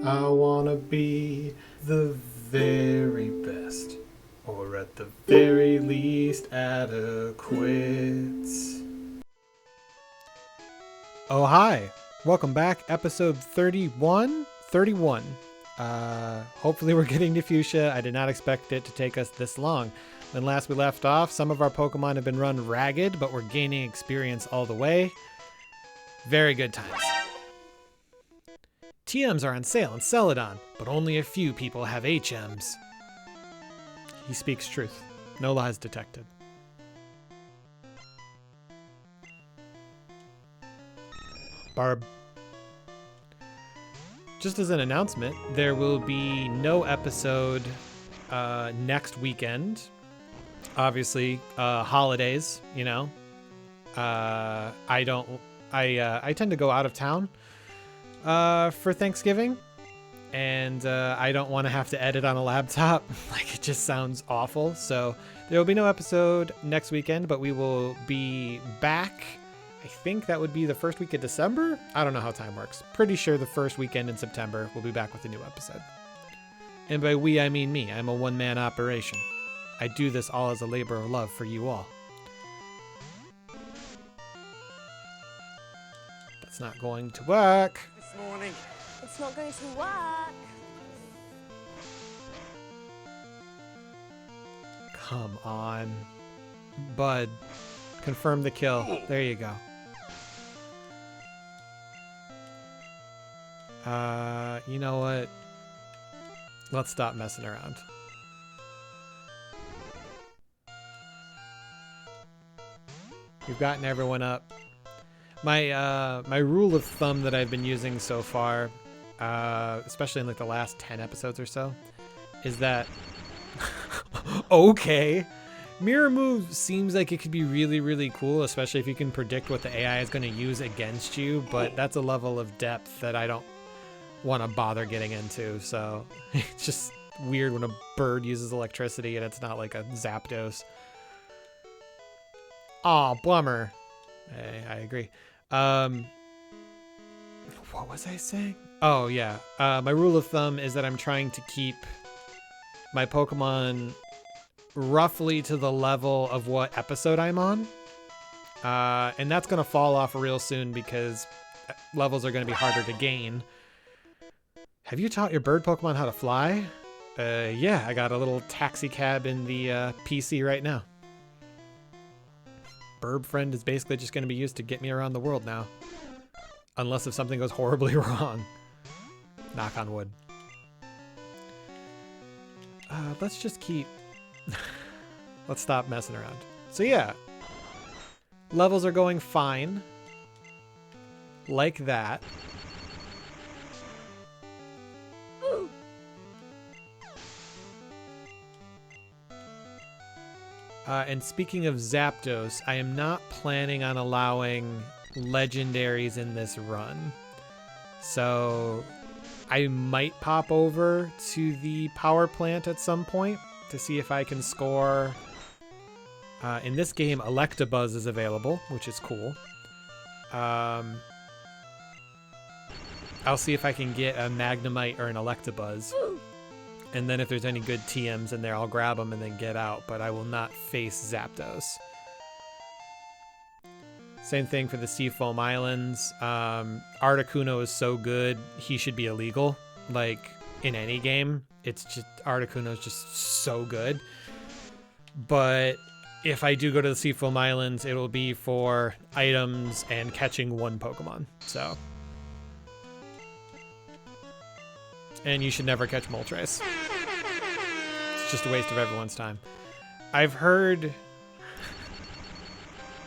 I wanna be the very best, or at the very least adequate. Oh, hi. Welcome back. Episode 31. 31. Hopefully we're getting to Fuchsia. I did not expect it to take us this long. When last we left off, some of our Pokemon have been run ragged, but we're gaining experience all the way. Very good times. TMs are on sale in Celadon, but only a few people have HMs. He speaks truth. No lies detected. Barb. Just as an announcement, there will be no episode next weekend. Obviously, holidays, you know. I tend to go out of town for Thanksgiving, and I don't want to have to edit on a laptop. Like, it just sounds awful. So there will be no episode next weekend, but we will be back. I think that would be the first week of December. I don't know how time works. Pretty sure the first weekend in September we'll be back with a new episode. And by we, I mean me. I'm a one-man operation. I do this all as a labor of love for you all. That's not going to work. This morning. It's not going to work. Come on. Bud. Confirm the kill. There you go. You know what? Let's stop messing around. We've gotten everyone up. My rule of thumb that I've been using so far, especially in like the last 10 episodes or so, is that okay. Mirror move seems like it could be really, really cool, especially if you can predict what the AI is going to use against you, but that's a level of depth that I don't want to bother getting into, so it's just weird when a bird uses electricity and it's not like a Zapdos. Aw, bummer. I agree. What was I saying? Oh, yeah. My rule of thumb is that I'm trying to keep my Pokemon roughly to the level of what episode I'm on. And that's going to fall off real soon because levels are going to be harder to gain. Have you taught your bird Pokemon how to fly? Yeah, I got a little taxi cab in the PC right now. Burb friend is basically just going to be used to get me around the world now. Unless if something goes horribly wrong. Knock on wood. Let's just keep... Let's stop messing around. So yeah. Levels are going fine. Like that. And speaking of Zapdos, I am not planning on allowing legendaries in this run. So I might pop over to the power plant at some point to see if I can score. In this game, Electabuzz is available, which is cool. I'll see if I can get a Magnemite or an Electabuzz. And then if there's any good TMs in there, I'll grab them and then get out. But I will not face Zapdos. Same thing for the Seafoam Islands. Articuno is so good, he should be illegal. Like, in any game. It's just, Articuno is just so good. But if I do go to the Seafoam Islands, it will be for items and catching one Pokemon. So. And you should never catch Moltres. It's just a waste of everyone's time. I've heard...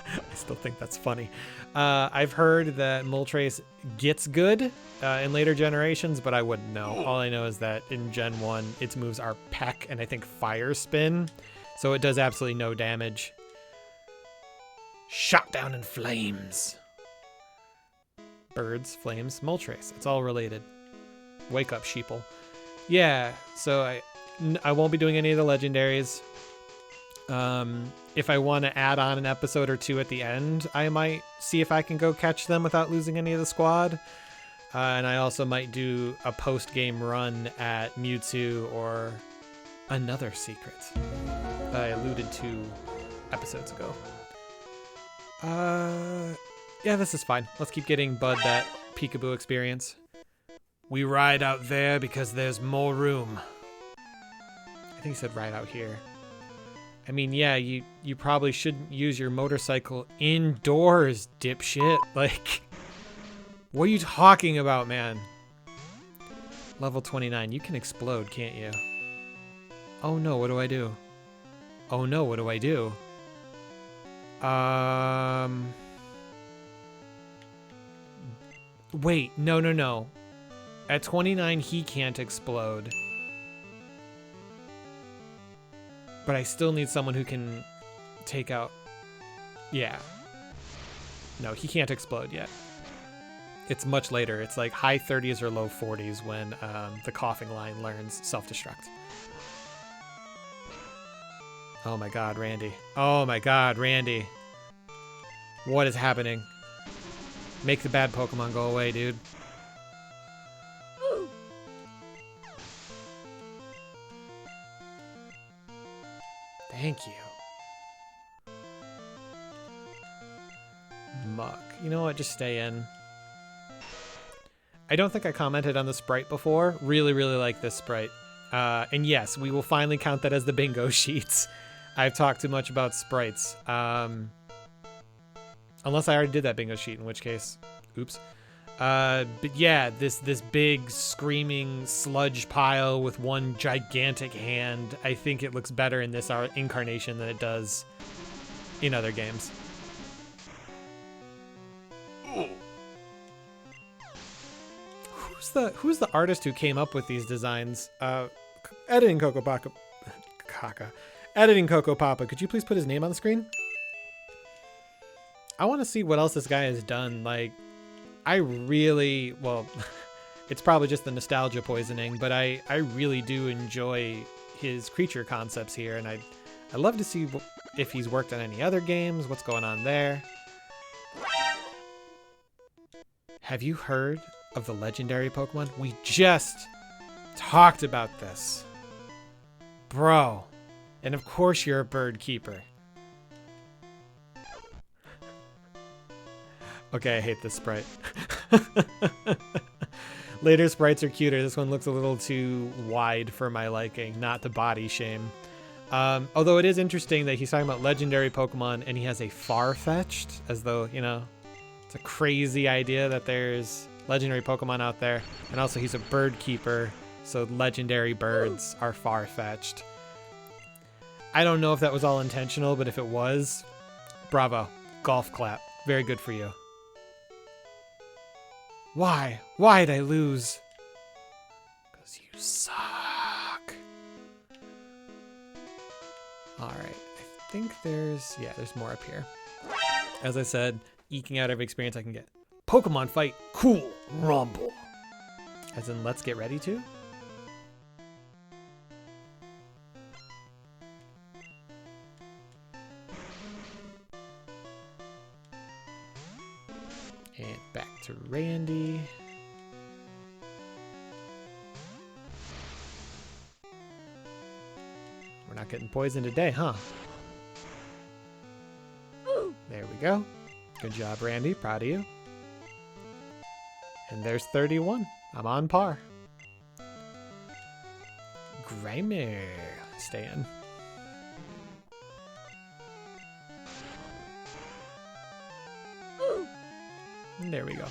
I still think that's funny. I've heard that Moltres gets good in later generations, but I wouldn't know. All I know is that in Gen 1, its moves are Peck and I think Fire Spin. So it does absolutely no damage. Shot down in flames. Birds, flames, Moltres. It's all related. Wake up, sheeple. Yeah, so I won't be doing any of the legendaries. If I want to add on an episode or two at the end, I might see if I can go catch them without losing any of the squad. And I also might do a post-game run at Mewtwo or another secret that I alluded to episodes ago. Yeah, this is fine. Let's keep getting Bud that peekaboo experience. We ride out there because there's more room. I think he said ride out here. I mean, yeah, you probably shouldn't use your motorcycle indoors, dipshit. Like, what are you talking about, man? Level 29, you can explode, can't you? Oh no, what do I do? Oh no, what do I do? Wait, no. At 29, he can't explode. But I still need someone who can take out... Yeah. No, he can't explode yet. It's much later. It's like high 30s or low 40s when the coughing line learns self-destruct. Oh my god, Randy. Oh my god, Randy. What is happening? Make the bad Pokemon go away, dude. Thank you. Muck. You know what? Just stay in. I don't think I commented on the sprite before. Really, really like this sprite. And yes, we will finally count that as the bingo sheets. I've talked too much about sprites. Unless I already did that bingo sheet, in which case, oops. But yeah, this big screaming sludge pile with one gigantic hand. I think it looks better in this incarnation than it does in other games. Who's the artist who came up with these designs? Editing CocoPapa. Editing CocoPapa. Could you please put his name on the screen? I want to see what else this guy has done. Like, I really, well, it's probably just the nostalgia poisoning, but I really do enjoy his creature concepts here, and I'd love to see if he's worked on any other games, what's going on there. Have you heard of the legendary Pokemon? We just talked about this. Bro. And of course you're a bird keeper. Okay, I hate this sprite. Later sprites are cuter. This one looks a little too wide for my liking, not to body shame. Although it is interesting that he's talking about legendary Pokemon and he has a Farfetch'd, as though, you know, it's a crazy idea that there's legendary Pokemon out there. And also he's a bird keeper, so legendary birds are Farfetch'd. I don't know if that was all intentional, but if it was, bravo. Golf clap. Very good for you. Why? Why'd I lose? Because you suck. Alright, I think there's more up here. As I said, eking out every experience I can get. Pokemon fight, cool, rumble. As in, let's get ready to? And back to Randy. We're not getting poisoned today, huh? There we go. Good job, Randy. Proud of you. And there's 31. I'm on par. Grimer. Stay in. And there we go.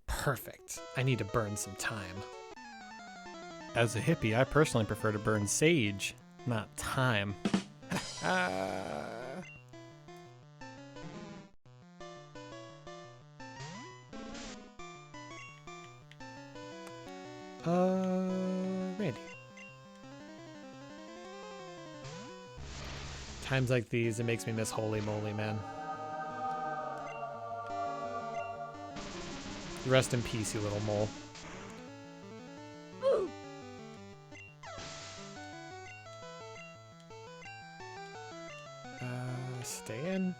Perfect. I need to burn some time. As a hippie, I personally prefer to burn sage, not time. Randy. Times like these, it makes me miss Holy Moly, man. Rest in peace, you little mole. stay in?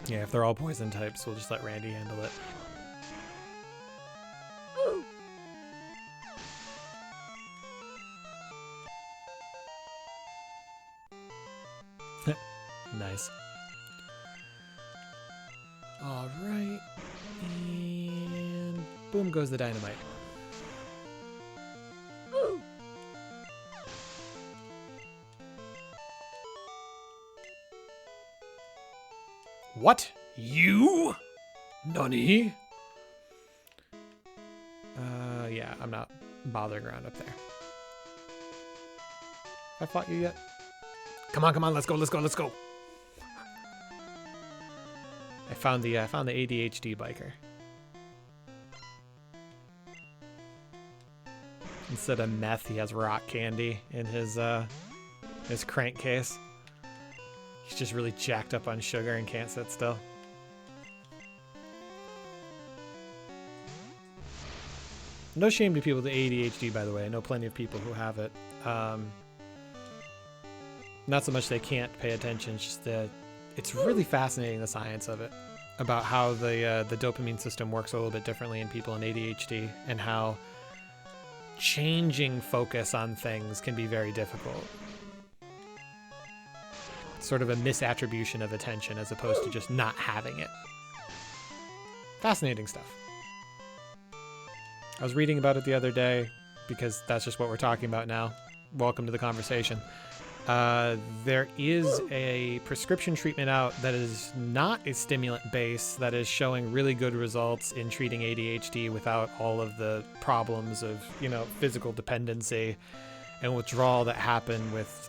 Yeah, if they're all poison types, we'll just let Randy handle it. Nice. All right. And boom goes the dynamite. What? You? Nani? Yeah, I'm not bothering around up there. Have I fought you yet? Come on, let's go. I found the ADHD biker. Instead of meth, he has rock candy in his crankcase. He's just really jacked up on sugar and can't sit still. No shame to people with ADHD, by the way. I know plenty of people who have it. Not so much they can't pay attention, it's just that it's really fascinating, the science of it, about how the dopamine system works a little bit differently in people in ADHD, and how changing focus on things can be very difficult. Sort of a misattribution of attention as opposed to just not having it. Fascinating stuff. I was reading about it the other day because that's just what we're talking about now. Welcome to the conversation. There is a prescription treatment out that is not a stimulant base that is showing really good results in treating ADHD without all of the problems of, physical dependency and withdrawal that happen with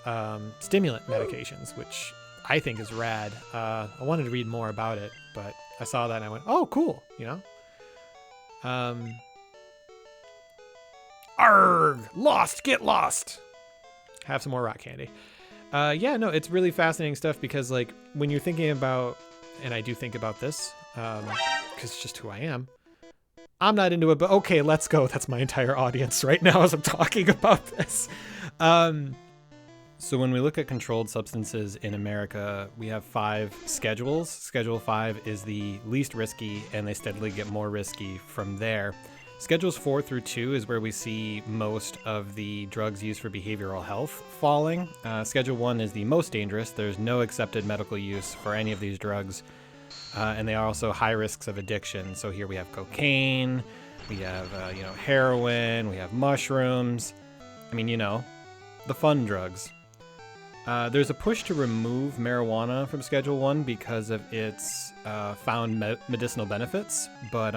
stimulant medications, which I think is rad. I wanted to read more about it, but I saw that and I went, oh, cool, Arrgh! Lost! Get lost! Have some more rock candy. Yeah, no, it's really fascinating stuff because, like, when you're thinking about, and I do think about this, because it's just who I am. I'm not into it, but okay, let's go. That's my entire audience right now as I'm talking about this. So when we look at controlled substances in America, we have 5 schedules. Schedule 5 is the least risky, and they steadily get more risky from there. Schedules 4 through 2 is where we see most of the drugs used for behavioral health falling. Schedule 1 is the most dangerous. There's no accepted medical use for any of these drugs. And they are also high risks of addiction. So here we have cocaine, we have, heroin, we have mushrooms. I mean, the fun drugs. There's a push to remove marijuana from Schedule 1 because of its found medicinal benefits, but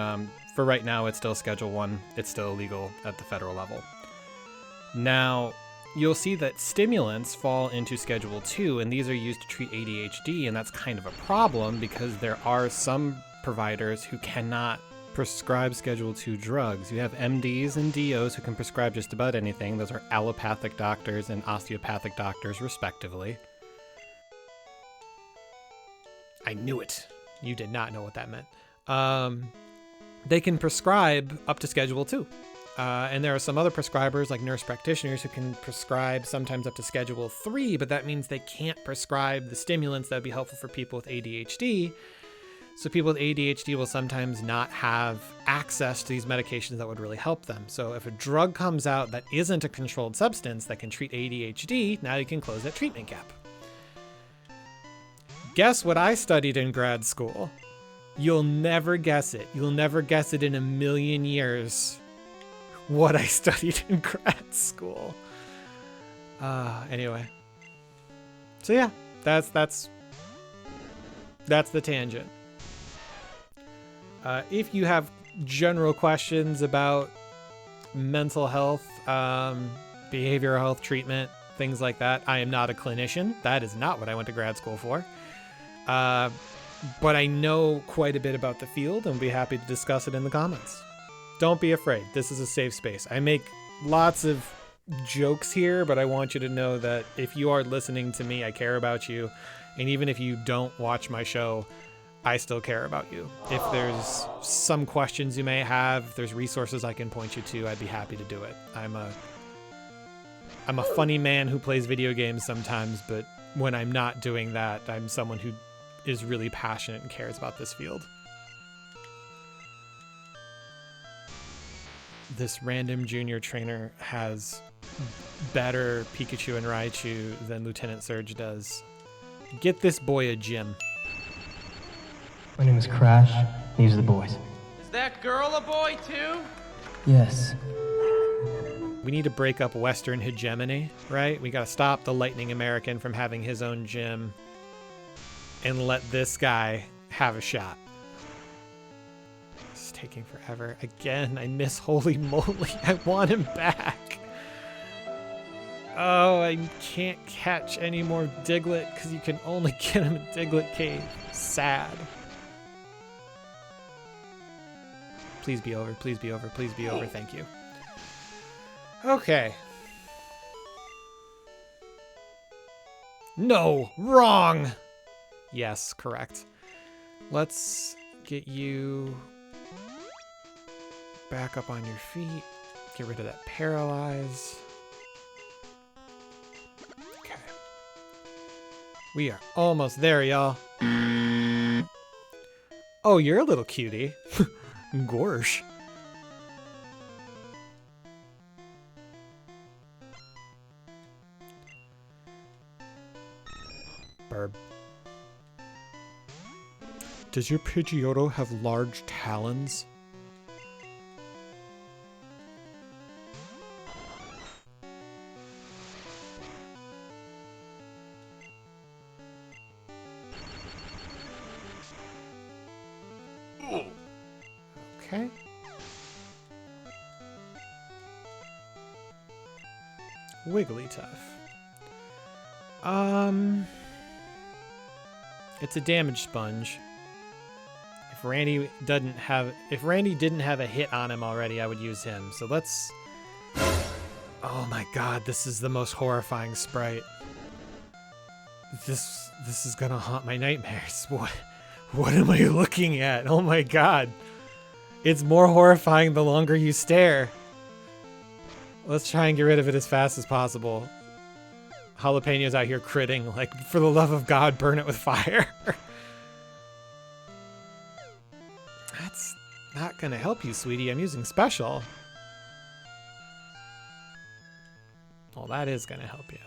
for right now, it's still Schedule 1. It's still illegal at the federal level. Now, you'll see that stimulants fall into Schedule 2, and these are used to treat ADHD, and that's kind of a problem because there are some providers who cannot prescribe Schedule 2 drugs. You have MDs and DOs who can prescribe just about anything. Those are allopathic doctors and osteopathic doctors, respectively. I knew it. You did not know what that meant. They can prescribe up to Schedule 2. And there are some other prescribers, like nurse practitioners, who can prescribe sometimes up to Schedule 3, but that means they can't prescribe the stimulants that would be helpful for people with ADHD. So people with ADHD will sometimes not have access to these medications that would really help them. So if a drug comes out that isn't a controlled substance that can treat ADHD, now you can close that treatment gap. Guess what I studied in grad school? You'll never guess it. You'll never guess it in a million years what I studied in grad school. Anyway. So yeah, that's the tangent. If you have general questions about mental health, behavioral health treatment, things like that, I am not a clinician. That is not what I went to grad school for. But I know quite a bit about the field and will be happy to discuss it in the comments. Don't be afraid. This is a safe space. I make lots of jokes here, but I want you to know that if you are listening to me, I care about you. And even if you don't watch my show, I still care about you. If there's some questions you may have, if there's resources I can point you to, I'd be happy to do it. I'm a funny man who plays video games sometimes, but when I'm not doing that, I'm someone who is really passionate and cares about this field. This random junior trainer has better Pikachu and Raichu than Lieutenant Surge does. Get this boy a gym. My name is Crash. These are the boys. Is that girl a boy too? Yes. We need to break up Western hegemony, right? We gotta stop the Lightning American from having his own gym and let this guy have a shot. It's taking forever. Again, I miss Holy Moly. I want him back. Oh, I can't catch any more Diglett because you can only get him in Diglett Cave. Sad. Please be over, please be over, please be over. Thank you. Okay. No, wrong. Yes, correct. Let's get you back up on your feet. Get rid of that paralyze. Okay. We are almost there, y'all. Oh, you're a little cutie. Gorsh. Burb. Does your Pidgeotto have large talons? Okay. Wigglytuff. It's a damage sponge. If Randy didn't have a hit on him already, I would use him. So let's. Oh my god, this is the most horrifying sprite. This is gonna haunt my nightmares. What am I looking at? Oh my god. It's more horrifying the longer you stare. Let's try and get rid of it as fast as possible. Jalapeno's out here critting, like, for the love of God, burn it with fire. That's not gonna help you, sweetie. I'm using special. Well, that is gonna help you.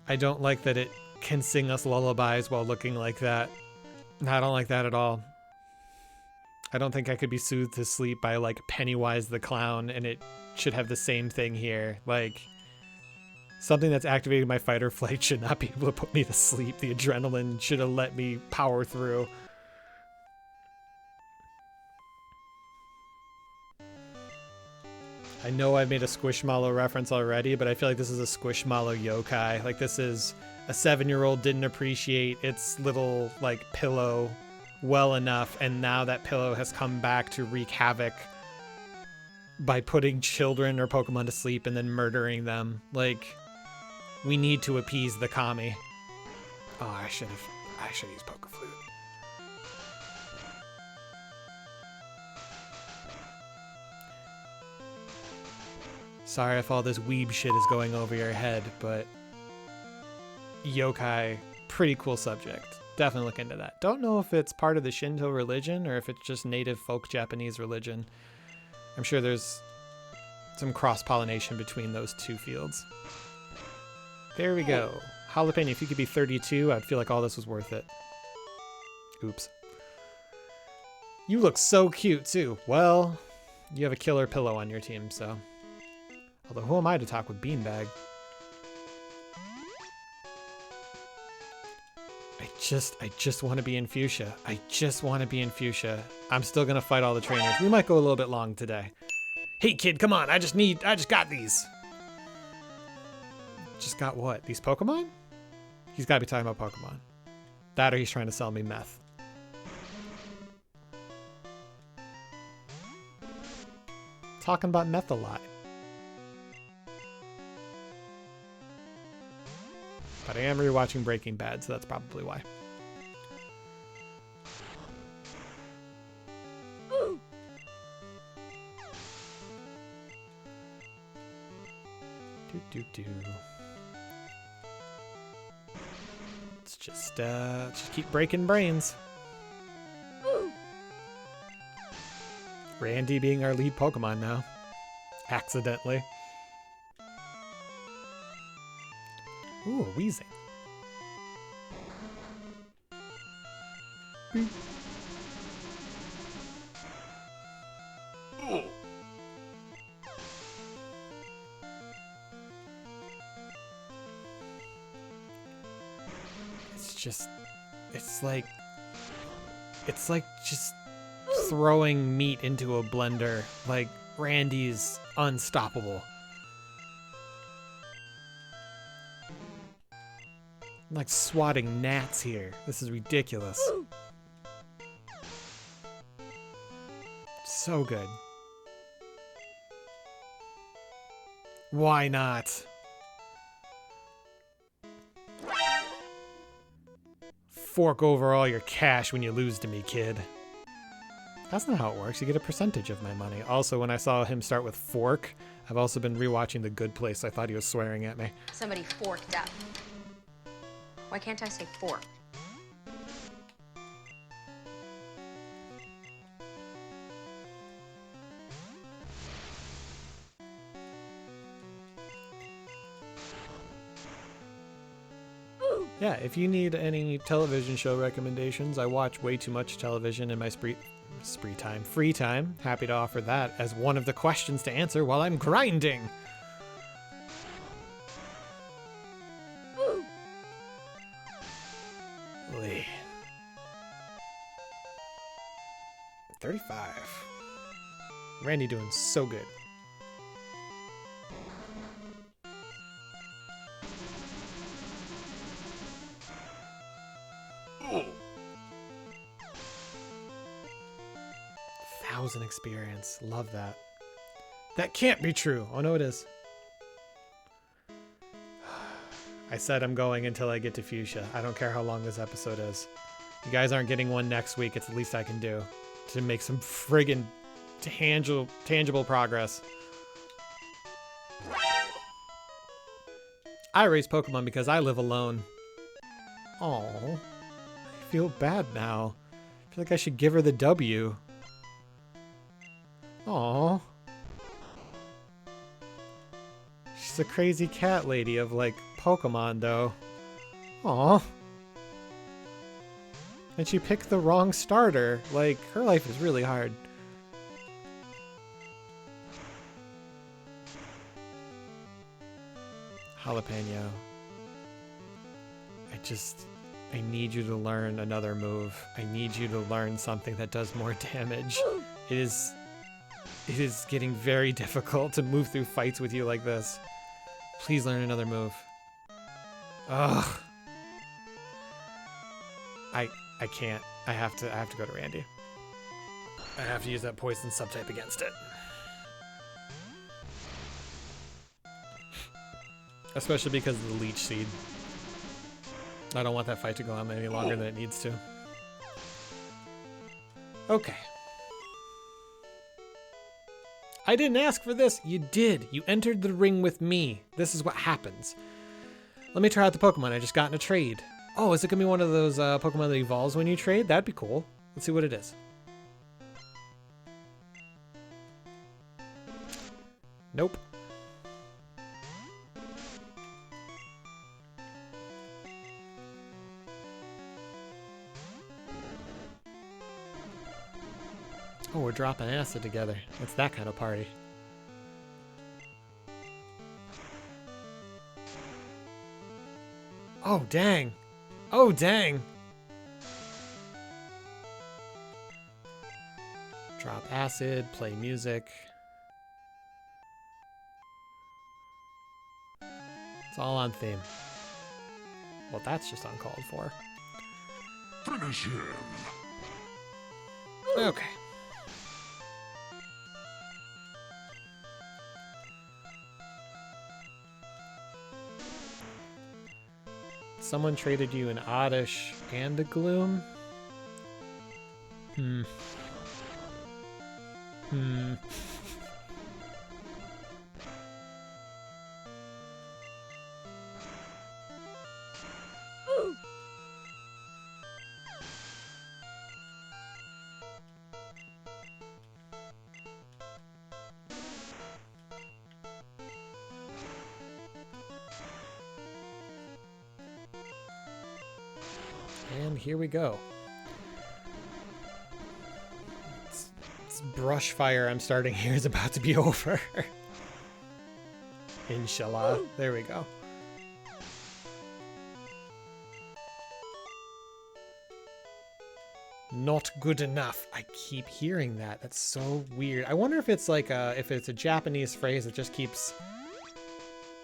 I don't like that it can sing us lullabies while looking like that. I don't like that at all. I don't think I could be soothed to sleep by, like, Pennywise the Clown, and it should have the same thing here. Like, something that's activating my fight or flight should not be able to put me to sleep. The adrenaline should have let me power through. I know I've made a Squishmallow reference already, but I feel like this is a Squishmallow yokai. Like, this is a 7-year-old didn't appreciate its little, like, pillow well enough, and now that pillow has come back to wreak havoc by putting children or Pokemon to sleep and then murdering them. Like, we need to appease the kami. Oh, I should use Pokeflute. Sorry if all this weeb shit is going over your head, but yokai, pretty cool subject. Definitely look into that. Don't know if it's part of the Shinto religion or if it's just native folk Japanese religion. I'm sure there's some cross-pollination between those two fields. There we go. Jalapeno, if you could be 32, I'd feel like all this was worth it. Oops. You look so cute, too. Well, you have a killer pillow on your team, so. Although, who am I to talk with Beanbag? I just want to be in Fuchsia. I just want to be in Fuchsia. I'm still going to fight all the trainers. We might go a little bit long today. Hey, kid, come on. I just got these. Just got what? These Pokemon? He's got to be talking about Pokemon. That or he's trying to sell me meth. Talking about meth a lot. But I am rewatching Breaking Bad, so that's probably why. Do. just keep breaking brains. Randy being our lead Pokemon now. Accidentally. Ooh, a Weezing. It's like just throwing meat into a blender. Like, Randy's unstoppable. I'm like swatting gnats here. This is ridiculous. So good. Why not? Fork over all your cash when you lose to me, kid. That's not how it works. You get a percentage of my money. Also, when I saw him start with fork, I've also been rewatching The Good Place. I thought he was swearing at me. Somebody forked up. Why can't I say fork? Yeah, if you need any television show recommendations, I watch way too much television in my free time. Happy to offer that as one of the questions to answer while I'm grinding. Lee. 35. Randy doing so good. Experience. Love that. That can't be true. Oh no, it is. I said I'm going until I get to Fuchsia. I don't care how long this episode is. You guys aren't getting one next week. It's the least I can do to make some friggin' tangible progress. I raise Pokemon because I live alone. Oh, I feel bad now. I feel like I should give her the W. Aww. She's a crazy cat lady of, like, Pokemon, though. Aww. And she picked the wrong starter. Like, her life is really hard. Jalapeno. I need you to learn another move. I need you to learn something that does more damage. It is getting very difficult to move through fights with you like this. Please learn another move. Ugh. I can't. I have to go to Randy. I have to use that poison subtype against it. Especially because of the leech seed. I don't want that fight to go on any longer than it needs to. Okay. I didn't ask for this. You did. You entered the ring with me. This is what happens. Let me try out the Pokemon I just got in a trade. Oh, is it going to be one of those Pokemon that evolves when you trade? That'd be cool. Let's see what it is. Nope. Oh, we're dropping acid together. It's that kind of party. Oh, dang. Oh, dang. Drop acid, play music. It's all on theme. Well, that's just uncalled for. Finish him. Okay. Someone traded you an Oddish and a Gloom? Hmm. And here we go. This brush fire I'm starting here is about to be over. Inshallah. There we go. Not good enough. I keep hearing that. That's so weird. I wonder if it's like if it's a Japanese phrase that just keeps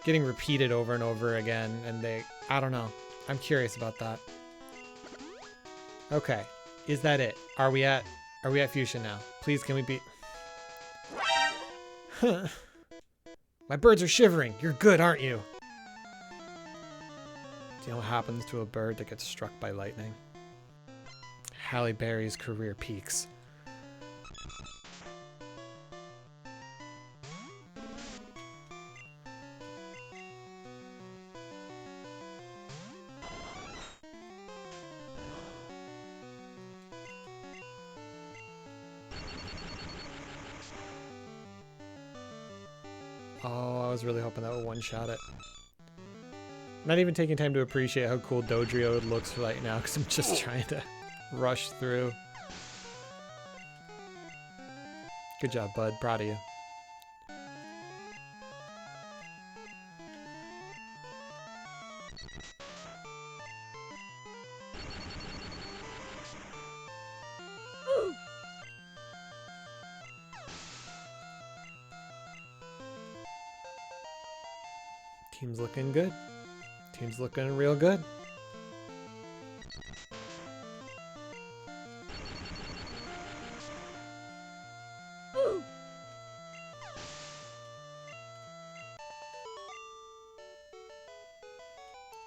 getting repeated over and over again, and I don't know. I'm curious about that. Okay, is that it? Are we at Fuchsia now? Please, can we be? My birds are shivering. You're good, aren't you? Do you know what happens to a bird that gets struck by lightning? Halle Berry's career peaks. Oh, I was really hoping that would one-shot it. I'm not even taking time to appreciate how cool Dodrio looks right now because I'm just trying to rush through. Good job, bud. Proud of you. Team's looking good. Team's looking real good.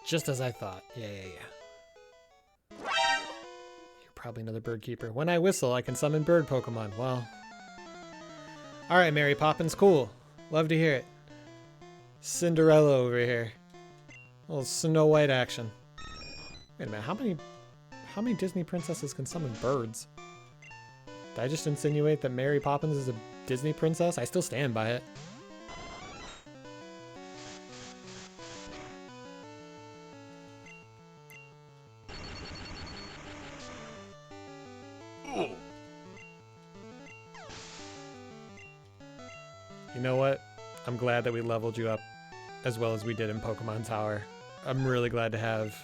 Just as I thought. Yeah. You're probably another bird keeper. When I whistle, I can summon bird Pokemon. Well. Alright, Mary Poppins. Cool. Love to hear it. Cinderella over here. A little Snow White action. Wait a minute, how many Disney princesses can summon birds? Did I just insinuate that Mary Poppins is a Disney princess? I still stand by it. You know what? I'm glad that we leveled you up as well as we did in Pokemon Tower. I'm really glad to have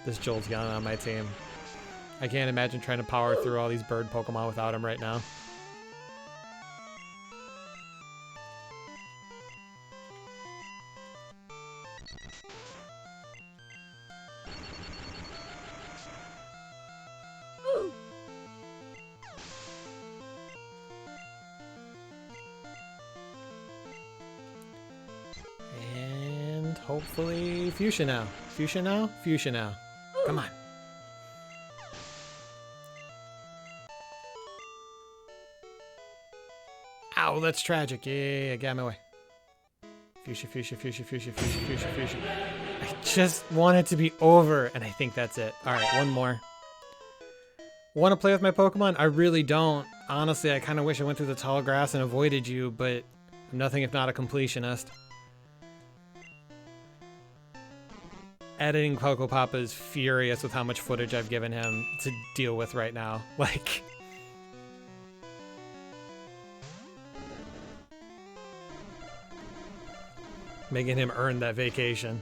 this Jolteon on my team. I can't imagine trying to power through all these bird Pokemon without him right now. Hopefully, Fuchsia now. Fuchsia now? Fuchsia now. Come on. Ow, that's tragic. Yeah, get out of my way. Fuchsia. I just want it to be over, and I think that's it. Alright, one more. Want to play with my Pokemon? I really don't. Honestly, I kind of wish I went through the tall grass and avoided you, but I'm nothing if not a completionist. Editing CocoPapa is furious with how much footage I've given him to deal with right now. Like, making him earn that vacation.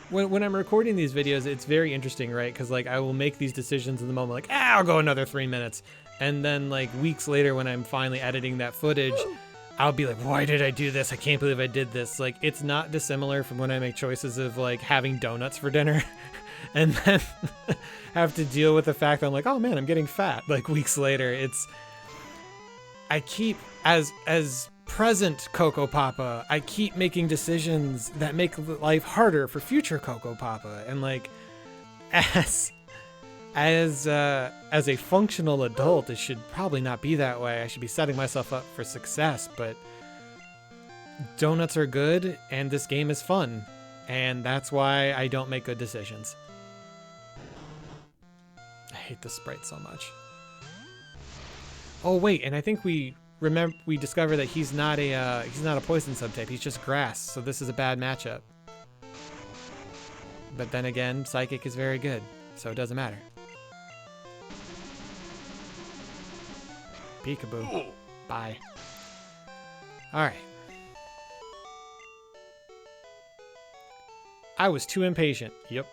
When I'm recording these videos, it's very interesting, right? Because like I will make these decisions in the moment, like, I'll go another 3 minutes. And then like weeks later when I'm finally editing that footage, I'll be like, why did I do this? I can't believe I did this. Like, it's not dissimilar from when I make choices of like having donuts for dinner and then have to deal with the fact that I'm like, oh man, I'm getting fat. Like weeks later, I keep, as present CocoPapa, I keep making decisions that make life harder for future CocoPapa. And like, as a functional adult, it should probably not be that way. I should be setting myself up for success, but donuts are good and this game is fun, and that's why I don't make good decisions. I hate the sprite so much. Oh wait, and I think we discover that he's not a poison subtype. He's just grass, so this is a bad matchup. But then again, psychic is very good, so it doesn't matter. Peekaboo. Bye. Alright. I was too impatient. Yep.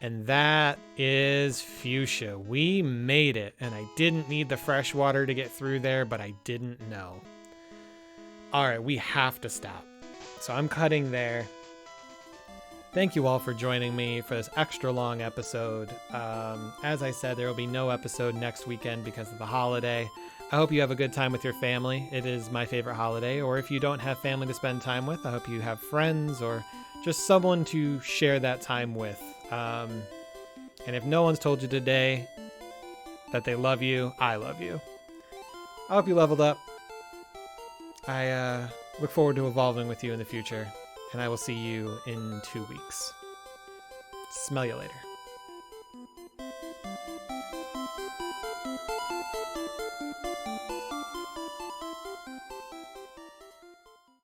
And that is Fuchsia. We made it, and I didn't need the fresh water to get through there, but I didn't know. Alright, we have to stop. So I'm cutting there. Thank you all for joining me for this extra long episode. As I said, there will be no episode next weekend because of the holiday. I hope you have a good time with your family. It is my favorite holiday. Or if you don't have family to spend time with, I hope you have friends or just someone to share that time with. And if no one's told you today that they love you, I love you. I hope you leveled up. I look forward to evolving with you in the future. And I will see you in 2 weeks. Smell you later.